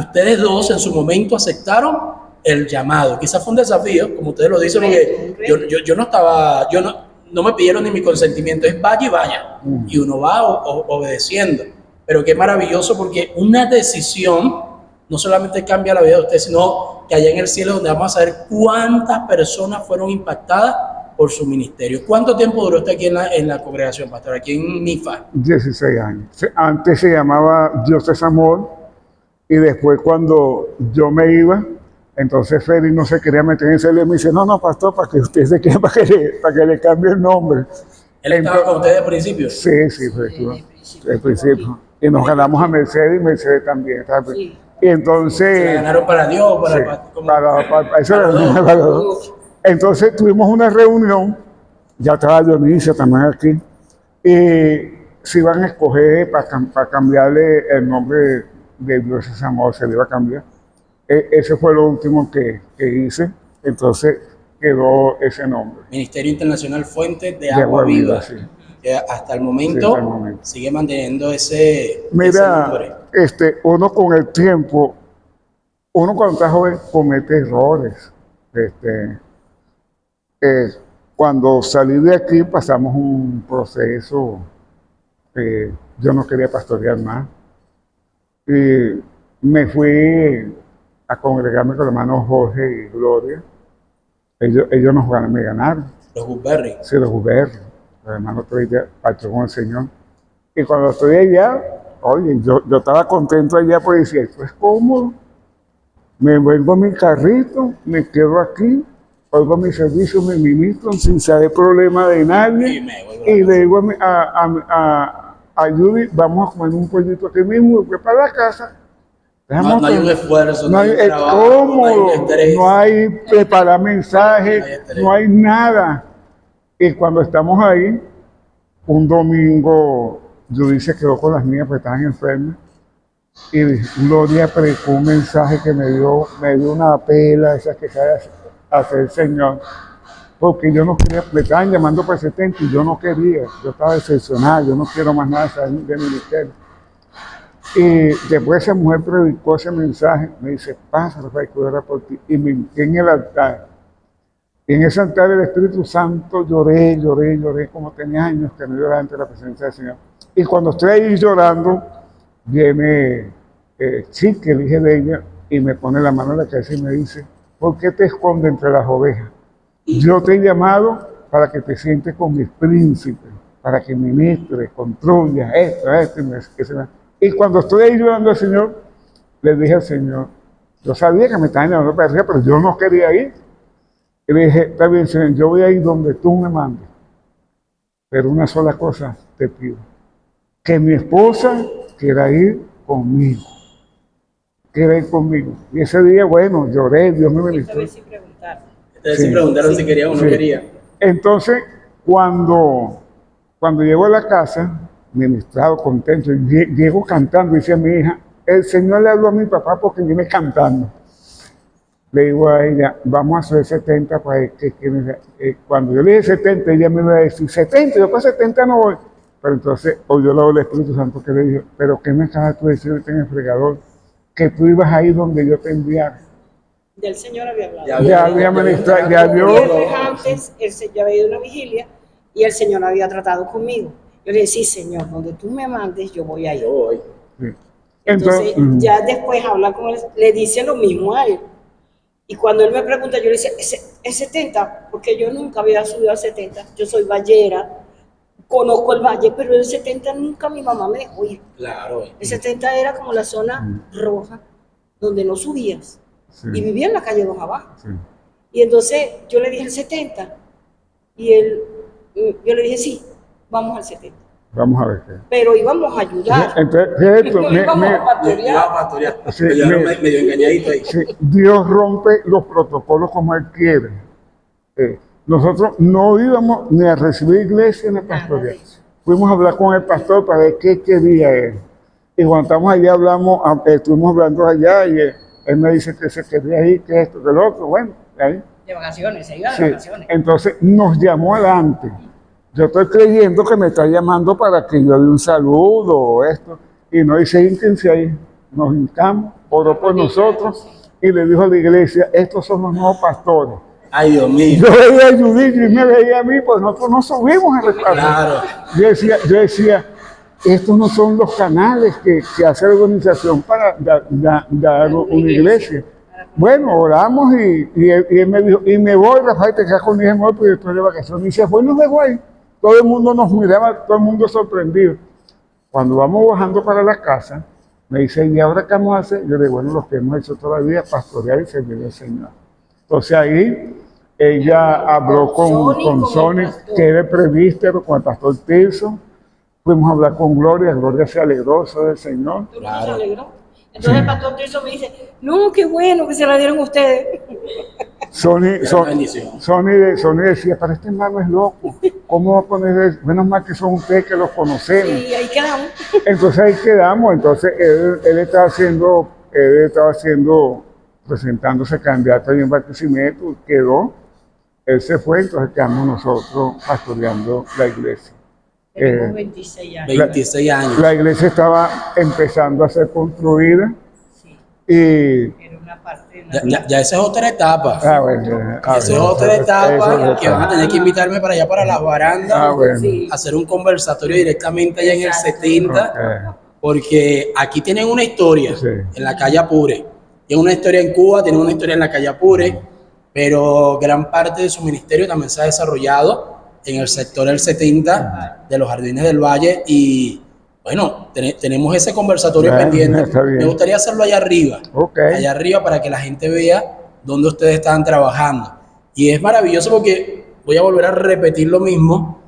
ustedes dos en su momento aceptaron el llamado. Quizás fue un desafío, como ustedes lo dicen, porque yo no estaba, no me pidieron ni mi consentimiento, es vaya y vaya, y uno va obedeciendo. Pero qué maravilloso, porque una decisión no solamente cambia la vida de usted, sino que allá en el cielo, donde vamos a saber cuántas personas fueron impactadas por su ministerio. ¿Cuánto tiempo duró usted aquí en la congregación, pastor, aquí en Nifa? 16 años. Antes se llamaba Dios es Amor, y después cuando yo me iba, entonces Félix no se quería meter en ese lío, me dice, no, pastor, para que usted se quede, para que le cambie el nombre. ¿Él estaba con usted de principio? Sí, de principio. Y nos ganamos a Mercedes, y Mercedes también. Sí. Y entonces... ¿Se la ganaron para Dios? Para dos. Entonces tuvimos una reunión, ya estaba Dionisio también aquí, y se iban a escoger para cambiarle el nombre de Dios es Amor, se le iba a cambiar. Ese fue lo último que hice, entonces quedó ese nombre. Ministerio Internacional Fuentes de Agua Viva. Sí. Que hasta el momento, sigue manteniendo ese nombre. Uno con el tiempo, uno cuando está joven comete errores. Cuando salí de aquí pasamos un proceso, yo no quería pastorear más, y me fui a congregarme con los hermanos Jorge y Gloria. Ellos me ganaron. Los Guzberri. Sí, los Guzberri. Los hermanos partió con el Señor. Y cuando estoy allá, oye, yo estaba contento allá porque decía, esto es cómodo. Me vuelvo a mi carrito, me quedo aquí, oigo mi servicio, me ministro sin saber problema de nadie. Y le digo a Judy, vamos a comer un pollito aquí mismo, y voy para la casa. No hay un esfuerzo, no hay trabajo, cómodo, no hay preparar mensajes, no hay nada. Y cuando estamos ahí, un domingo, Judy se quedó con las niñas porque estaban enfermas. Y Gloria predicó un mensaje que me dio una pela, esa que sabe hacer el Señor. Porque yo no quería, me estaban llamando para el 70 y yo no quería. Yo estaba decepcionado, yo no quiero más nada de ministerio. Y después esa mujer predicó ese mensaje, me dice, pasa, Rafael, que orar por ti. Y me hinqué en el altar. Y en ese altar del Espíritu Santo lloré como tenía años que no lloraba ante la presencia del Señor. Y cuando estoy ahí llorando, viene Chique, el hijo de ella, y me pone la mano en la cabeza y me dice, ¿por qué te escondes entre las ovejas? Yo te he llamado para que te sientes con mis príncipes, para que ministres, construyas esto. Y cuando estoy ahí llorando al Señor, le dije al Señor, yo sabía que me estaban llamando para arriba, pero yo no quería ir. Y le dije, está bien, Señor, yo voy a ir donde tú me mandes. Pero una sola cosa te pido, que mi esposa quiera ir conmigo. Y ese día, bueno, lloré, Dios me bendijo. Ustedes sí preguntaron si quería o no quería. Entonces, cuando llego a la casa, ministrado, contento, llego cantando, dice a mi hija, el Señor le habló a mi papá porque viene cantando. Le digo a ella, vamos a hacer 70 para que cuando yo le dije 70, ella me iba a decir, 70, yo para 70 no voy. Pero entonces oyó la voz del Espíritu Santo que le dijo, pero ¿qué me acabas tú de decir en el fregador? Que tú ibas a ir donde yo te enviara. Ya el Señor había hablado. Ya había ministrado, ya Dios. Antes, el Señor había ido a una vigilia y el Señor había tratado conmigo. Yo le decía, sí, Señor, donde tú me mandes, yo voy a ir. Sí. Entonces, ya después habla con él, le dice lo mismo a él. Y cuando él me pregunta, yo le decía, ¿es 70? Porque yo nunca había subido al 70. Yo soy vallera, conozco el valle, pero el 70 nunca mi mamá me dejó ir. Claro. El 70 era como la zona roja, donde no subías. Sí. Y vivía en la calle 2 abajo. Sí. Y entonces yo le dije el 70. Y yo le dije, sí, vamos al 70. Vamos a ver qué. Pero íbamos a ayudar. Entonces, esto, No íbamos a pastorear. pastorear. Sí, Me llevaron medio engañadito ahí. sí, Dios rompe los protocolos como Él quiere. Nosotros no íbamos ni a recibir iglesia ni a pastorear. Fuimos a hablar con el pastor para ver qué quería él. Y cuando estamos allá, estuvimos hablando allá y él me dice que se quería ir, que esto, que lo otro. Bueno, ahí. De vacaciones, se iba de Sí. vacaciones. Entonces nos llamó adelante. Yo estoy creyendo que me está llamando para que yo dé un saludo o esto. Y no hice intención ahí. Nos hincamos, oró por nosotros y le dijo a la iglesia, estos son los nuevos pastores. Ay, Dios mío. Yo veía a Judith y me veía a mí, pues nosotros no subimos al respaldo. Claro. Yo decía, estos no son los canales que hace la organización para dar una iglesia. Bueno, oramos y él me dijo, y me voy, Rafael, te quedas conmigo, me voy, porque estoy de vacaciones. Y se fue y nos dejó ahí. Todo el mundo nos miraba, todo el mundo sorprendido. Cuando vamos bajando para la casa, me dice, ¿y ahora qué vamos a hacer? Yo le digo, bueno, lo que hemos hecho todavía, pastorear y servir al Señor. Entonces ahí ella habló con Sony, que era el presbítero, con el pastor Tirso. Fuimos a hablar con Gloria, Gloria se alegró, eso del Señor. Claro. Se alegró. Entonces el pastor Tirso me dice, no, qué bueno que se la dieron ustedes. Sony decía, pero este hermano es loco, ¿cómo va a poner eso? Menos mal que son ustedes que los conocemos. Sí, ahí quedamos. Entonces ahí quedamos, entonces él estaba haciendo, presentándose candidato en Barquisimeto, quedó, él se fue, entonces quedamos nosotros pastoreando la iglesia. Tenemos 26 años. 26 años. La iglesia estaba empezando a ser construida. Sí. Y Era una parte de ya esa es otra etapa. bueno, Esa es otra etapa que van a tener que invitarme para allá, para las barandas, bueno. Sí. hacer un conversatorio directamente allá en el Exacto. 70, porque aquí tienen una historia Sí. en la calle Apure, tienen una historia en Cuba, tienen una historia en la calle Apure, pero gran parte de su ministerio también se ha desarrollado en el sector del 70 de los Jardines del Valle y bueno, tenemos ese conversatorio pendiente. Me gustaría hacerlo allá arriba, allá arriba para que la gente vea dónde ustedes están trabajando. Y es maravilloso porque voy a volver a repetir lo mismo.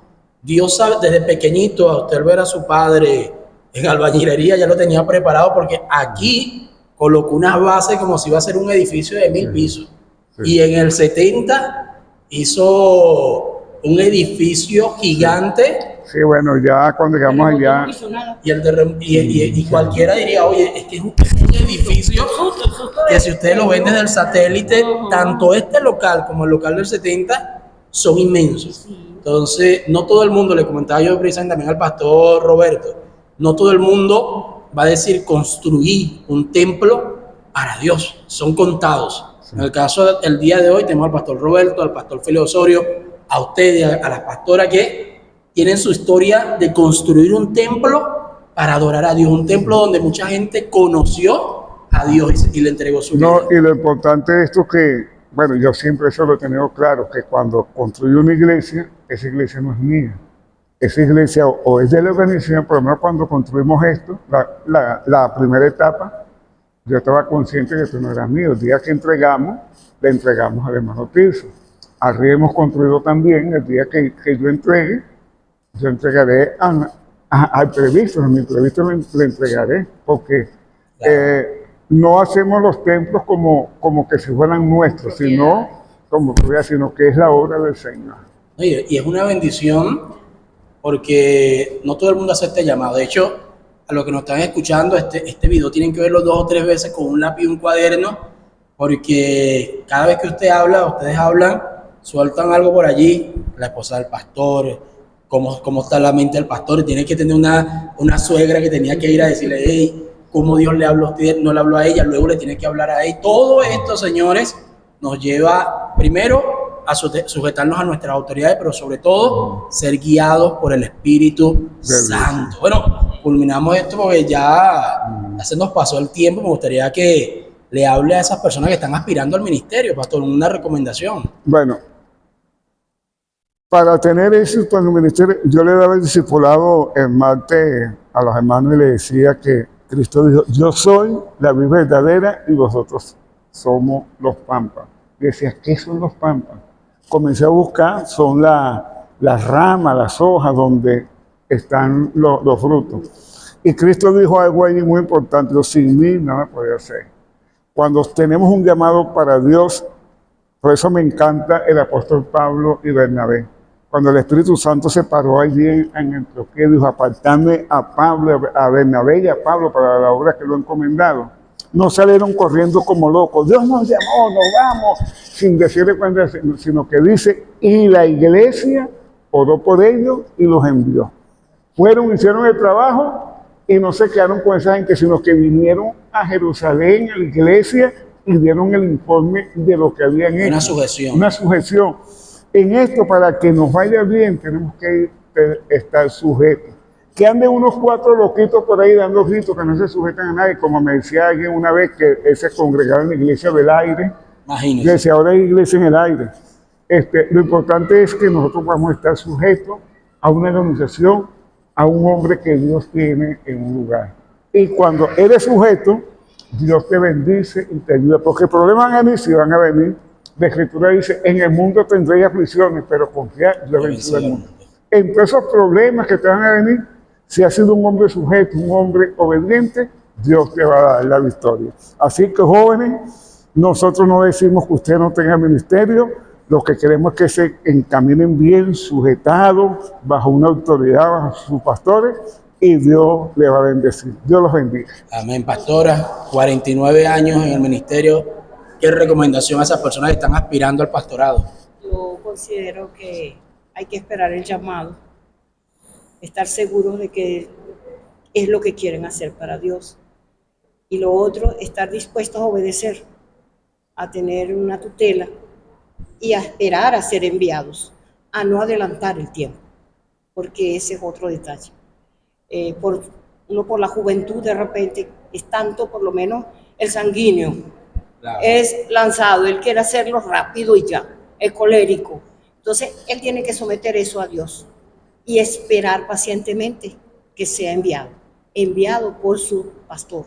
Dios sabe, desde pequeñito a usted ver a su padre en albañilería ya lo tenía preparado porque aquí colocó unas bases como si iba a ser un edificio de 1000 pisos. Y en el 70 hizo un edificio gigante. Sí, bueno, ya cuando llegamos allá. Y cualquiera diría, oye, es que es un edificio que si ustedes lo ven desde el satélite, tanto este local como el local del 70 son inmensos. Entonces, no todo el mundo, le comentaba yo precisamente también al pastor Roberto, no todo el mundo va a decir construir un templo para Dios, son contados. En el caso del día de hoy tenemos al pastor Roberto, al pastor Félix Osorio, a ustedes, a la pastora que tienen su historia de construir un templo para adorar a Dios, un templo donde mucha gente conoció a Dios y le entregó su vida. No, y lo importante de esto que, bueno, yo siempre eso lo he tenido claro, que cuando construyo una iglesia, esa iglesia no es mía. Esa iglesia o es de la organización, por lo menos cuando construimos esto, la primera etapa, yo estaba consciente que esto no era mío. El día que entregamos, le entregamos al hermano Tirso. Arriba hemos construido también, el día que yo entregue, yo entregaré al previsto, a mi previsto le entregaré, porque no hacemos los templos como que si fueran nuestros, sino que es la obra del Señor. Y es una bendición porque no todo el mundo hace este llamado. De hecho, a los que nos están escuchando, este video tienen que verlo 2 o 3 veces con un lápiz y un cuaderno, porque cada vez que ustedes hablan, sueltan algo por allí, la esposa del pastor, cómo está la mente del pastor, y tiene que tener una suegra que tenía que ir a decirle, hey, cómo Dios le habló a usted, no le habló a ella, luego le tiene que hablar a él. Todo esto, señores, nos lleva primero a sujetarnos a nuestras autoridades, pero sobre todo ser guiados por el Espíritu Santo. Bueno, culminamos esto porque ya se nos pasó el tiempo. Me gustaría que le hable a esas personas que están aspirando al ministerio, pastor, una recomendación. Bueno, para tener éxito en el ministerio, yo le daba el discipulado el martes a los hermanos y le decía que Cristo dijo, yo soy la vid verdadera y vosotros somos los pámpanos. decía, ¿qué son los pámpanos? Comencé a buscar, son las ramas, las hojas donde están los frutos. Y Cristo dijo algo ahí muy importante, sin mí nada podía hacer. Cuando tenemos un llamado para Dios, por eso me encanta el apóstol Pablo y Bernabé. Cuando el Espíritu Santo se paró allí en Antioquía, dijo, apartadme a Pablo, a Bernabé y a Pablo para la obra que lo he encomendado. No salieron corriendo como locos. Dios nos llamó, nos vamos, sin decirle cuándo, sino que dice, y la iglesia oró por ellos y los envió. Fueron, hicieron el trabajo y no se quedaron con esa gente, sino que vinieron a Jerusalén, a la iglesia, y dieron el informe de lo que habían hecho. Una sujeción. Una sujeción. En esto, para que nos vaya bien, tenemos que estar sujetos. Que anden unos 4 loquitos por ahí dando gritos que no se sujetan a nadie, como me decía alguien una vez que él se congregaba en la iglesia del aire. Imagínese. Decía, ahora hay iglesia en el aire. Lo importante es que nosotros vamos a estar sujetos a una organización, a un hombre que Dios tiene en un lugar. Y cuando eres sujeto, Dios te bendice y te ayuda, porque problemas van a venir, si van a venir. La Escritura dice, en el mundo tendréis aflicciones, pero confiad, yo he vencido el mundo. Entre esos problemas que te van a venir, si has sido un hombre sujeto, un hombre obediente, Dios te va a dar la victoria. Así que jóvenes, nosotros no decimos que usted no tenga ministerio, lo que queremos es que se encaminen bien, sujetados, bajo una autoridad, bajo sus pastores, y Dios le va a bendecir. Dios los bendiga. Amén, pastora. 49 años en el ministerio. ¿Qué recomendación a esas personas que están aspirando al pastorado? Yo considero que hay que esperar el llamado, estar seguros de que es lo que quieren hacer para Dios. Y lo otro, estar dispuestos a obedecer, a tener una tutela y a esperar a ser enviados, a no adelantar el tiempo, porque ese es otro detalle. Por la juventud de repente es tanto, por lo menos el sanguíneo, claro, es lanzado, él quiere hacerlo rápido y ya, es colérico. Entonces él tiene que someter eso a Dios y esperar pacientemente que sea enviado por su pastor.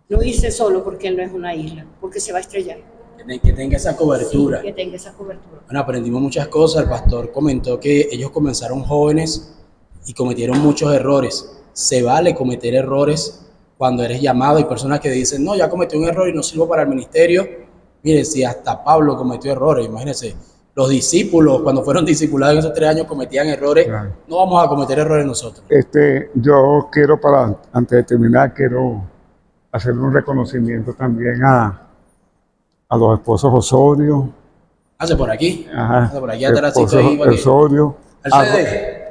No irse solo porque él no es una isla, porque se va a estrellar. Que tenga esa cobertura. Sí, que tenga esa cobertura. Bueno, aprendimos muchas cosas. El pastor comentó que ellos comenzaron jóvenes y cometieron muchos errores. Se vale cometer errores cuando eres llamado. Hay personas que dicen, no, ya cometí un error y no sirvo para el ministerio. Miren, si hasta Pablo cometió errores, imagínense, los discípulos, cuando fueron discipulados en esos 3 años, cometían errores. Claro. No vamos a cometer errores nosotros. Yo quiero, antes de terminar, quiero hacer un reconocimiento también a los esposos Osorio. Hace por aquí. Ajá. Hace por aquí atrás. Osorio.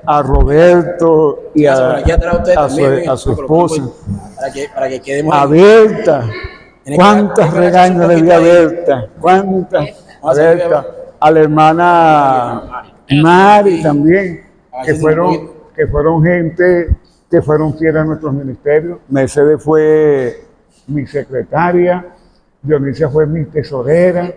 A Roberto y a su esposa. Para que quedemos. A Berta. ¿Cuántas regaños le di a Berta? ¿Cuántas? A Berta. A la hermana Mari también. Que fueron gente que fueron fieles a nuestros ministerios. Mercedes fue mi secretaria. Dionisia fue mi tesorera.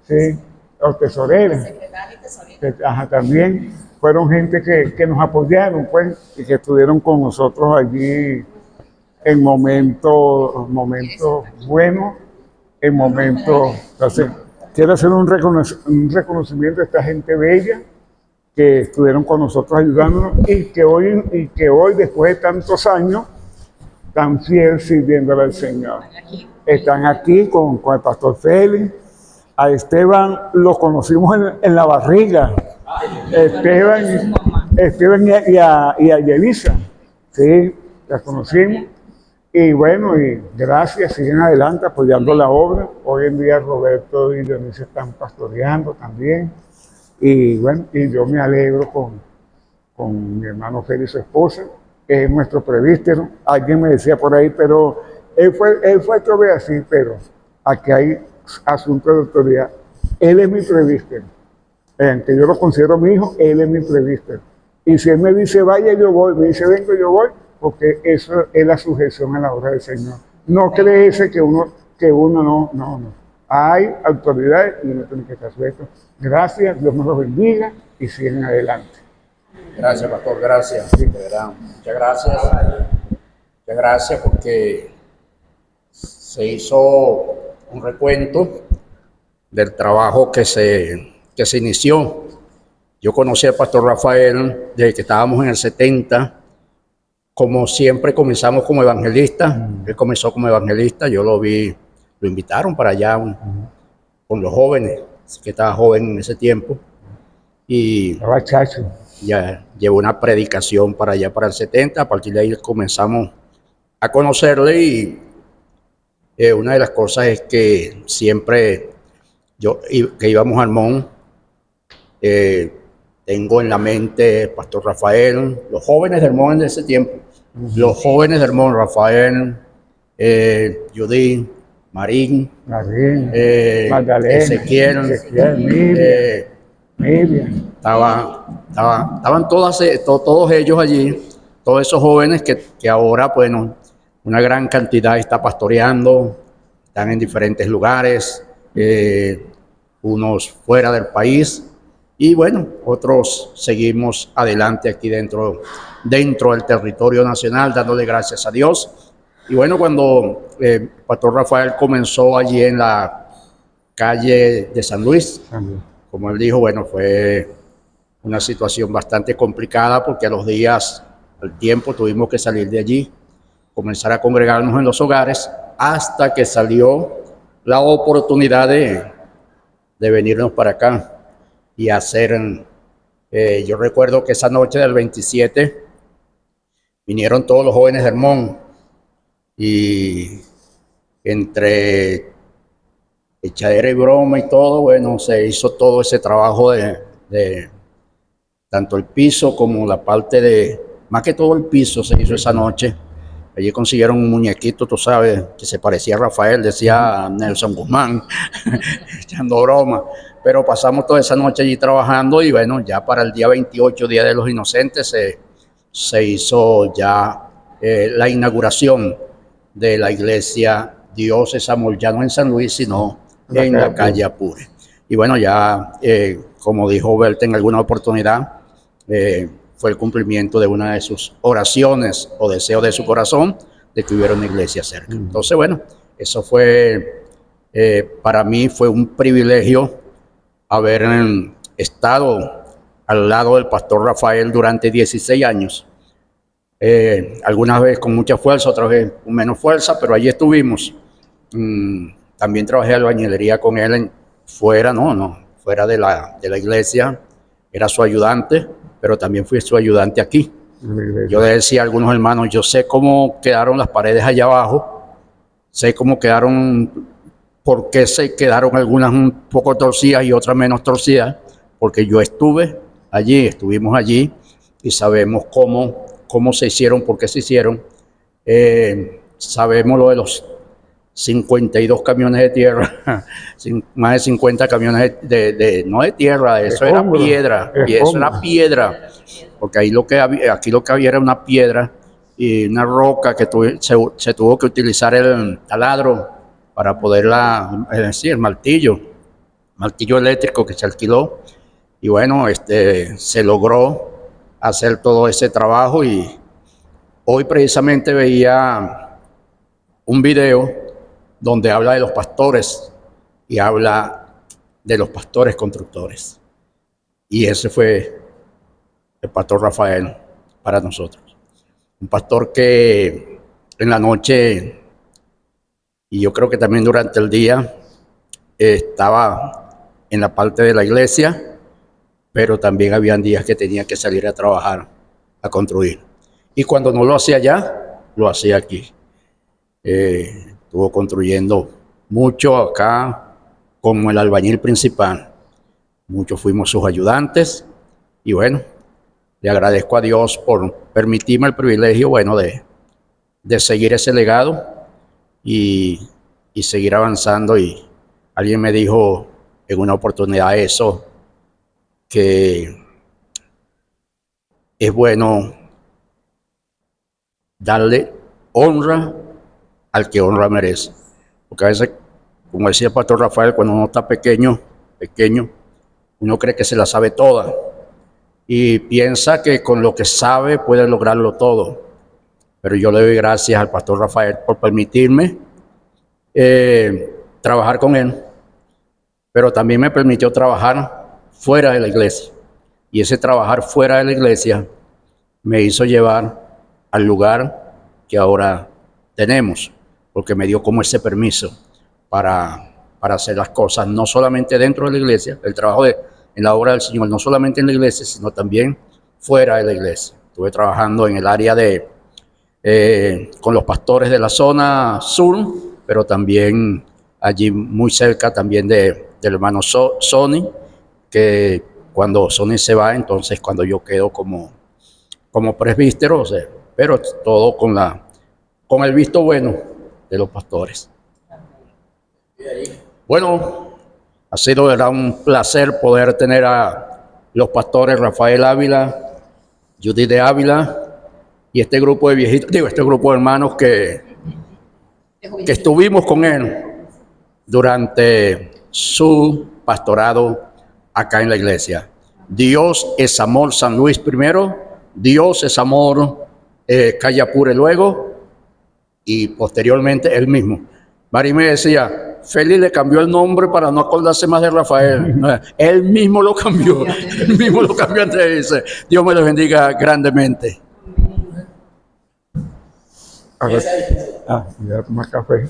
Sí, o tesorera. Secretaria y tesorera. Ajá, también. Fueron gente que nos apoyaron, pues, y que estuvieron con nosotros allí en momentos buenos, en momentos... Entonces, quiero hacer un reconocimiento a esta gente bella que estuvieron con nosotros ayudándonos y que hoy, después de tantos años, están fiel sirviéndole al Señor. Están aquí con el pastor Félix. A Esteban lo conocimos en la barriga. Esteban y a Yelisa, sí, la conocimos. Y bueno, y gracias, siguen adelante apoyando la obra. Hoy en día Roberto y Dionisia están pastoreando también. Y bueno, y yo me alegro con mi hermano Félix, su esposa, que es nuestro presbítero. Alguien me decía por ahí, pero él fue así, pero aquí hay asuntos de autoridad. Él es mi presbítero. Que yo lo considero mi hijo, él es mi presbítero. Y si él me dice vaya, yo voy, me dice vengo, yo voy, porque eso es la sujeción a la obra del Señor. No creerse que uno no. Hay autoridades y uno tiene que estar sujeto. Gracias, Dios nos los bendiga y siguen adelante. Gracias, pastor, gracias. Sí. De verdad, muchas gracias. Muchas gracias porque se hizo un recuento del trabajo que se inició. Yo conocí al pastor Rafael desde que estábamos en el 70. Como siempre comenzamos como evangelista. Él comenzó como evangelista, yo lo vi, lo invitaron para allá con los jóvenes, que estaba joven en ese tiempo. Y Estaba chacho. ya llevó una predicación para allá, para el 70. A partir de ahí comenzamos a conocerle y una de las cosas es que siempre que íbamos al MON, tengo en la mente Pastor Rafael, los jóvenes del MON de ese tiempo, los jóvenes del MON, Rafael, Judith, Marín, Magdalena, Ezequiel, Miriam. estaban todos ellos allí, todos esos jóvenes que ahora, bueno, una gran cantidad está pastoreando, están en diferentes lugares, unos fuera del país y bueno, otros seguimos adelante aquí dentro del territorio nacional, dándole gracias a Dios. Y bueno, cuando Pastor Rafael comenzó allí en la calle de San Luis, como él dijo, bueno, fue una situación bastante complicada porque a los días, al tiempo, tuvimos que salir de allí, comenzar a congregarnos en los hogares, hasta que salió la oportunidad de venirnos para acá y hacer, yo recuerdo que esa noche del 27 vinieron todos los jóvenes del MON y entre echadera y broma y todo, bueno, se hizo todo ese trabajo de tanto el piso como la parte más que todo el piso se hizo esa noche. Allí consiguieron un muñequito, tú sabes, que se parecía a Rafael, decía Nelson Guzmán, echando broma. Pero pasamos toda esa noche allí trabajando y bueno, ya para el día 28, Día de los Inocentes, se hizo ya la inauguración de la iglesia Dios es Amor, ya no en San Luis, sino en la calle Apure. Y bueno, ya, como dijo Berta en alguna oportunidad, fue el cumplimiento de una de sus oraciones o deseos de su corazón de que hubiera una iglesia cerca. Entonces, bueno, eso fue, para mí fue un privilegio haber estado al lado del pastor Rafael durante 16 años. Algunas veces con mucha fuerza, otras veces con menos fuerza, pero allí estuvimos. También trabajé albañilería con él fuera de la iglesia, era su ayudante, pero también fui su ayudante aquí. Yo le decía a algunos hermanos, yo sé cómo quedaron las paredes allá abajo, sé cómo quedaron, por qué se quedaron algunas un poco torcidas y otras menos torcidas, porque yo estuvimos allí y sabemos cómo se hicieron, por qué se hicieron. Sabemos lo de los 52 camiones de tierra, más de 50 camiones no de tierra, eso era piedra, y eso era piedra, porque aquí lo que había era una piedra y una roca que se tuvo que utilizar el taladro para poderla, es decir, el martillo eléctrico que se alquiló, y bueno, se logró hacer todo ese trabajo. Y hoy precisamente veía un video donde habla de los pastores y habla de los pastores constructores. Y ese fue el pastor Rafael para nosotros. Un pastor que en la noche, y yo creo que también durante el día, estaba en la parte de la iglesia, pero también habían días que tenía que salir a trabajar, a construir. Y cuando no lo hacía allá, lo hacía aquí. Estuvo construyendo mucho acá como el albañil principal. Muchos fuimos sus ayudantes y bueno, le agradezco a Dios por permitirme el privilegio, bueno, de seguir ese legado y seguir avanzando. Y alguien me dijo en una oportunidad eso, que es bueno darle honra al que honra merece. Porque a veces, como decía el pastor Rafael, cuando uno está pequeño, uno cree que se la sabe toda y piensa que con lo que sabe puede lograrlo todo. Pero yo le doy gracias al pastor Rafael por permitirme trabajar con él, pero también me permitió trabajar fuera de la iglesia. Y ese trabajar fuera de la iglesia me hizo llevar al lugar que ahora tenemos, porque me dio como ese permiso para hacer las cosas, no solamente dentro de la iglesia, el trabajo en la obra del Señor, no solamente en la iglesia, sino también fuera de la iglesia. Estuve trabajando en el área con los pastores de la zona sur, pero también allí muy cerca también del hermano Sonny, que cuando Sonny se va, entonces cuando yo quedo como presbítero, o sea, pero todo con el visto bueno de los pastores. Bueno, ha sido, ¿verdad?, un placer poder tener a los pastores Rafael Ávila, Judith de Ávila y este grupo de viejitos, este grupo de hermanos que estuvimos con él durante su pastorado acá en la iglesia. Dios es amor, San Luis primero, Dios es amor, Cayapure luego, y posteriormente él mismo. Mari me decía, Félix le cambió el nombre para no acordarse más de Rafael. Él mismo lo cambió, él mismo lo cambió antes. Dios me lo bendiga grandemente. A ver, voy a tomar café.